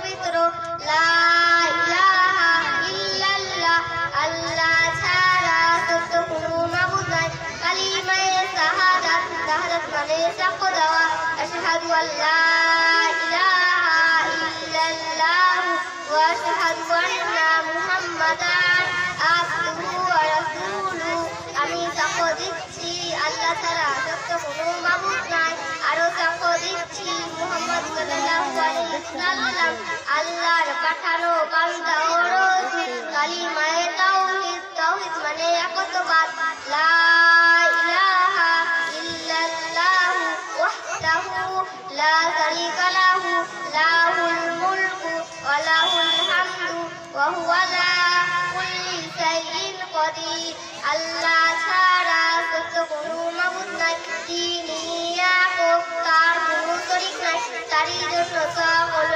পবিত্র। লা ইলাহা ইল্লাল্লাহ, আল্লাহ ছাড়া সত্য কোনো মাবুদ নাই। কালিমায়ে শাহাদাত, শাহাদাত মানে সাক্ষ্য দেওয়া। আশহাদু আল্লা ইলাহা ইল্লাল্লাহ ওয়া আশহাদু আন্না মুহাম্মাদান আবদুহু ওয়া রাসূলুহু। আমি সাক্ষ্য দিচ্ছি আল্লাহ ছাড়া সত্য কোনো মাবুদ নাই। আরো সাক্ষ্য দিচ্ছি মুহাম্মদ সাল্লাল্লাহু আলাইহি ওয়াসাল্লাম আল্লাহর পাঠানো বান্দা ও রাসূল। কালিমায়ে তাওহীদ, তাওহীদ মানে একত্ববাদ। লা ইলাহা ইল্লাল্লাহু ওয়াহদাহু লা শারীকা লাহু, লাহুল মুলকু ওয়া লাহুল হামদু ওয়া হুয়া আলা কুল্লি শাইইন কাদির। আল্লাহ ছাড়া সত্য কোনো মাবুদ নাই। তিনি একক, তার কোনো শরীক নাই। তারই জন্য সকল